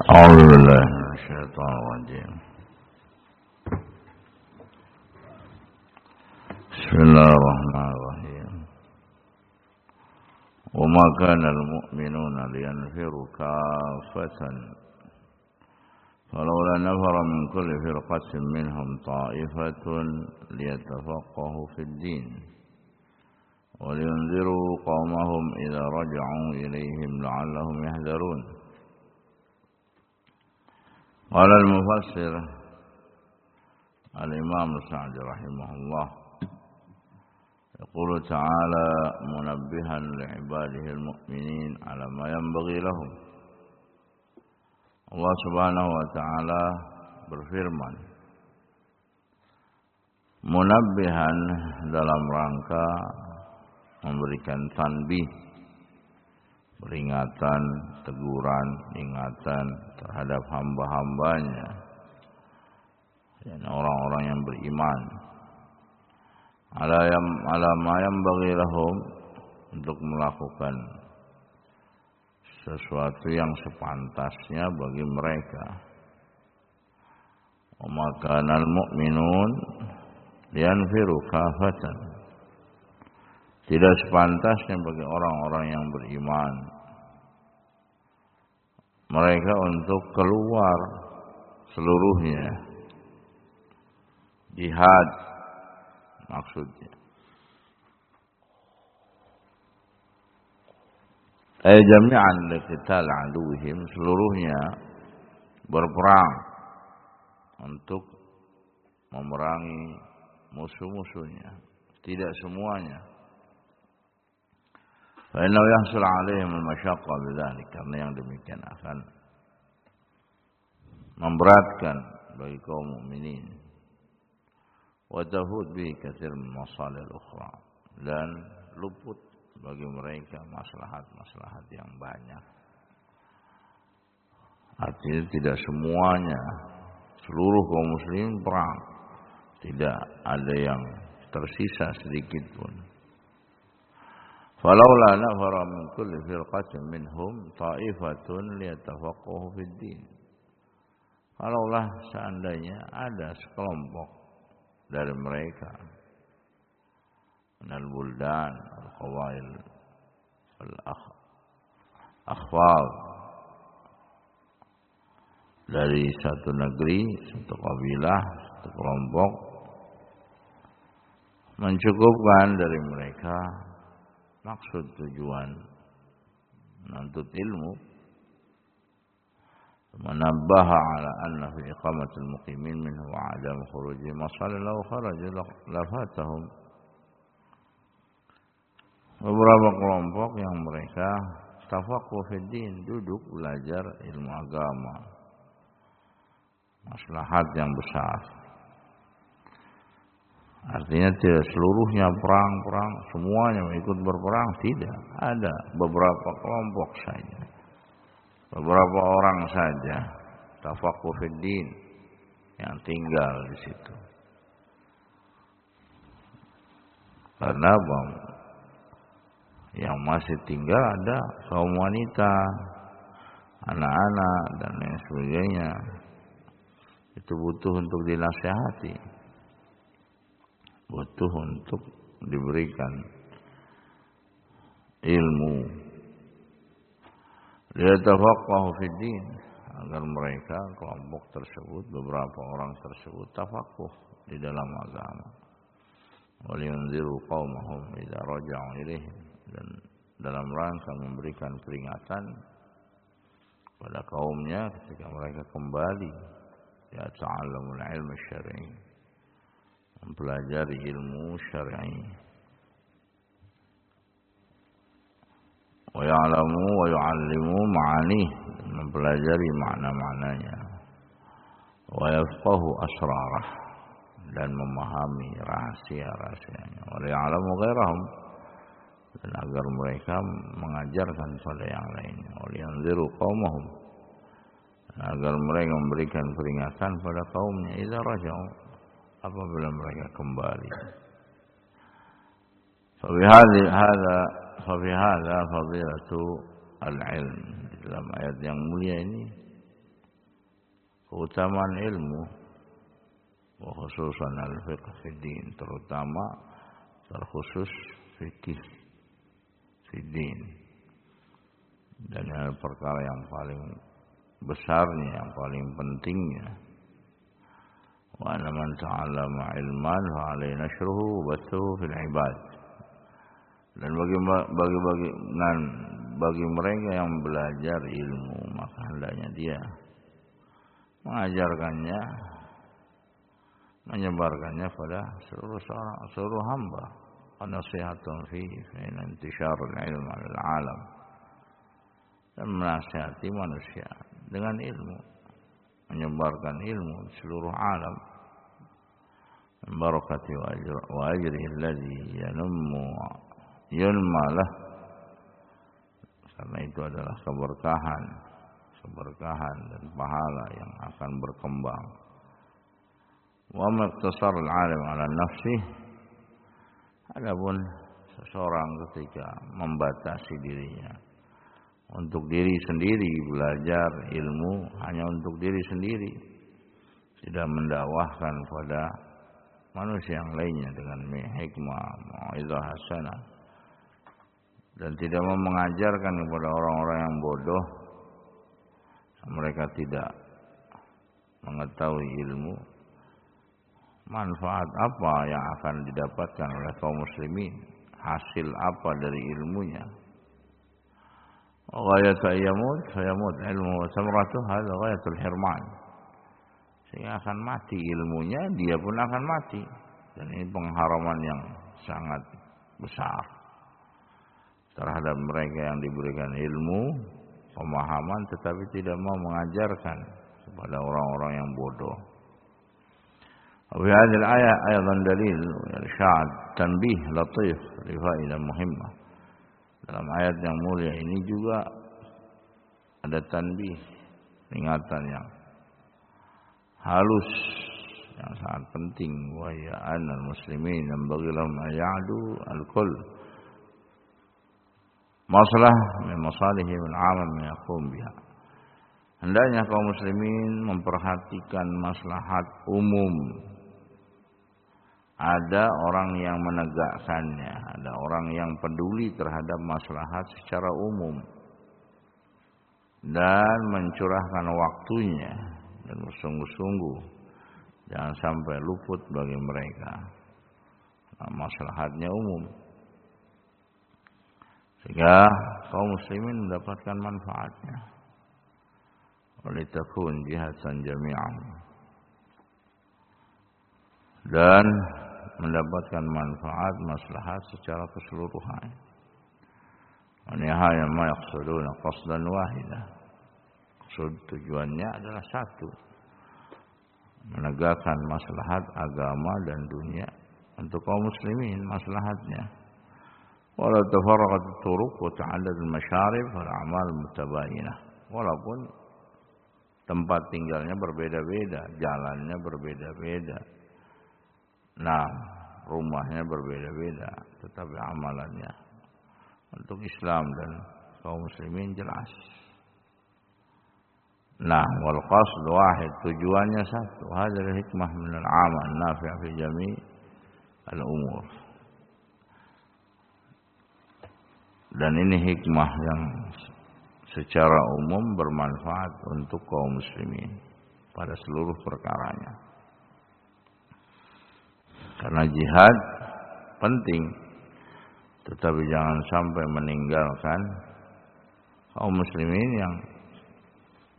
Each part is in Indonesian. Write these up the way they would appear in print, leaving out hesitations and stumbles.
أعوذ بالله من الشيطان الرجيم. بسم الله الرحمن الرحيم. وما كان المؤمنون لينفروا كافة فلولا نفر من كل فرقة منهم طائفة ليتفقهوا في الدين ولينذروا قومهم إذا رجعوا إليهم لعلهم يحذرون. قال المفسر الإمام السعدي رحمه الله يقول تعالى منبها لعباده المؤمنين على ما ينبغي لهم. Allah Subhanahu wa taala berfirman munabbihan dalam rangka memberikan tanbih, peringatan, teguran, ingatan terhadap hamba-hambanya, dan orang-orang yang beriman. Ala ma yanbaghi lahum, untuk melakukan sesuatu yang sepantasnya bagi mereka. Wa ma kana al-mu'minun liyanfiru kafatan, tidak sepantasnya bagi orang-orang yang beriman mereka untuk keluar seluruhnya, jihad maksudnya. Jami'an liqital aduwwihim, seluruhnya berperang untuk memerangi musuh-musuhnya, tidak semuanya. Fa inna yahsul 'alaihim al-masyaqqa bidzalik, karena yang demikian akan memberatkan bagi kaum mukminin. Wa tahud bi katsir min masalih al-ukhra, dan luput bagi mereka maslahat-maslahat yang banyak. Artinya tidak semuanya, seluruh kaum muslimin perang, tidak ada yang tersisa sedikit pun. Falaula nafara min kulli firqatin minhum ta'ifatun liyatafaqahu fid din. Kalaulah seandainya ada sekelompok dari mereka, minal buldan al-qawail al-akhwal, dari satu negeri, satu kabilah, satu kelompok, mencukupkan dari mereka maksud tujuan menuntut ilmu, menambah ala anna fi iqamatil muqimin minhu wa adam khuruji masalih law kharaju lafatahum. Beberapa kelompok yang mereka tafaqquh fid din, duduk belajar ilmu agama, maslahat yang besar. Artinya tidak seluruhnya perang-perang, semuanya ikut berperang, tidak. Ada beberapa kelompok saja, beberapa orang saja tafaqquh fid din yang tinggal di situ. Karena apa? Yang masih tinggal ada kaum wanita, anak-anak, dan lain sebagainya. Itu butuh untuk dinasihati, butuh untuk diberikan ilmu. Liyatafaqahu fid din, agar mereka, kelompok tersebut, beberapa orang tersebut tafaqquh di dalam agama. Waliyunziru qaumahum idza raja'u ilaihim, dan dalam rangka memberikan peringatan pada kaumnya ketika mereka kembali, ya ta'allamul ilmu syar'i, mempelajari ilmu syar'i, wa ya'lamu wa yu'allimu ma'ani, mempelajari makna-maknanya, wa yafqahu asrarah, dan memahami rahasia-rahasianya, wa ya'lamu ghairahum, dan agar mereka mengajarkan pada yang lainnya, wa yanziru qaumahum, agar mereka memberikan peringatan pada kaumnya idza raja'u, apabila mereka kembali. Fa fi hadza fadilatu al-ilm, dalam ayat yang mulia ini keutamaan ilmu, wa khususan al-fiqh fi din, terutama terkhusus fikih fi din. Dan perkara yang paling besarnya, yang paling pentingnya, wa anna man ta'allama ilman fa alayhi nashruhu wa bathuhu fil ibad. Dan bagi mereka yang belajar ilmu, maka hendaknya dia mengajarkannya, menyebarkannya pada seluruh hamba. Nasihatun fi intisharul ilm al alam, dan menasihati manusia dengan ilmu, menyebarkan ilmu di seluruh alam. Barakati wa ajrihi alladhi yunma lah, karena itu adalah keberkahan dan pahala yang akan berkembang. Wa maqtasar al-alim ala nafsi, adapun seseorang ketika membatasi dirinya untuk diri sendiri, belajar ilmu hanya untuk diri sendiri, tidak mendakwahkan pada manusia yang lainnya dengan hikmah, mau'izah hasanah, dan tidak mau mengajarkan kepada orang-orang yang bodoh, mereka tidak mengetahui ilmu, manfaat apa yang akan didapatkan oleh kaum muslimin, hasil apa dari ilmunya. Ghayat yamut ilmu wa samratuh, hadza ghayatul hirman. Sehingga akan mati ilmunya, dia pun akan mati. Dan ini pengharaman yang sangat besar terhadap mereka yang diberikan ilmu, pemahaman, tetapi tidak mau mengajarkan kepada orang-orang yang bodoh. Wa fi hadhihi al-ayah aidan dalil irsyad tanbih latif li faedah muhimmah. Dalam ayat yang mulia ini juga ada tanbih, peringatan yang halus, yang sangat penting. Wa ya anal muslimin yanbaghi lahum an ya'du al-kull masalah min masalihim al-'amam yaqum biha. Hendaknya kaum muslimin memperhatikan maslahat umum. Ada orang yang menegakkannya, ada orang yang peduli terhadap maslahat secara umum dan mencurahkan waktunya dan bersungguh-sungguh, jangan sampai luput bagi mereka. Maslahatnya umum, sehingga kaum muslimin mendapatkan manfaatnya. Walitakun jihatan jami'an, dan mendapatkan manfaat maslahat secara keseluruhan. Nihaya ma yaqsuduna qasdan wahidah, maksud tujuannya adalah satu, menegakkan maslahat agama dan dunia untuk kaum muslimin, maslahatnya. Walau tafarraqat turuq wa ta'addad al-masyarib wal a'mal mutabayinah, walaupun tempat tinggalnya berbeda-beda, jalannya berbeda-beda, rumahnya berbeda-beda, tetapi amalannya untuk Islam dan kaum muslimin jelas. Wal qasd wahid, tujuannya satu. Hadzal hikmah min al-'amal nafi' fi jami' al-umur. Dan ini hikmah yang secara umum bermanfaat untuk kaum muslimin pada seluruh perkaranya. Karena jihad penting, tetapi jangan sampai meninggalkan kaum muslimin yang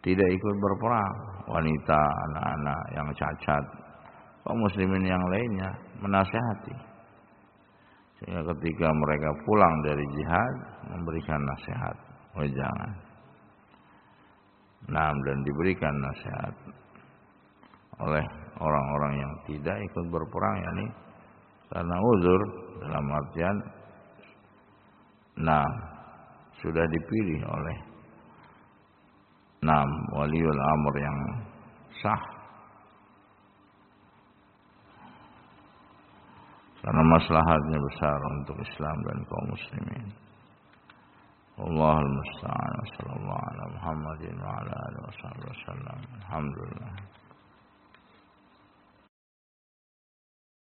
tidak ikut berperang, wanita, anak-anak yang cacat, kaum muslimin yang lainnya menasihati, sehingga ketika mereka pulang dari jihad memberikan nasihat. Jangan. Dan diberikan nasihat oleh orang-orang yang tidak ikut berperang, yakni karena uzur, dalam artian sudah dipilih oleh waliul amr yang sah, karena maslahatnya besar untuk Islam dan kaum muslimin. Allahul musta'an. Sallallahu ala Muhammadin wa ala alihi wasallam. Alhamdulillah.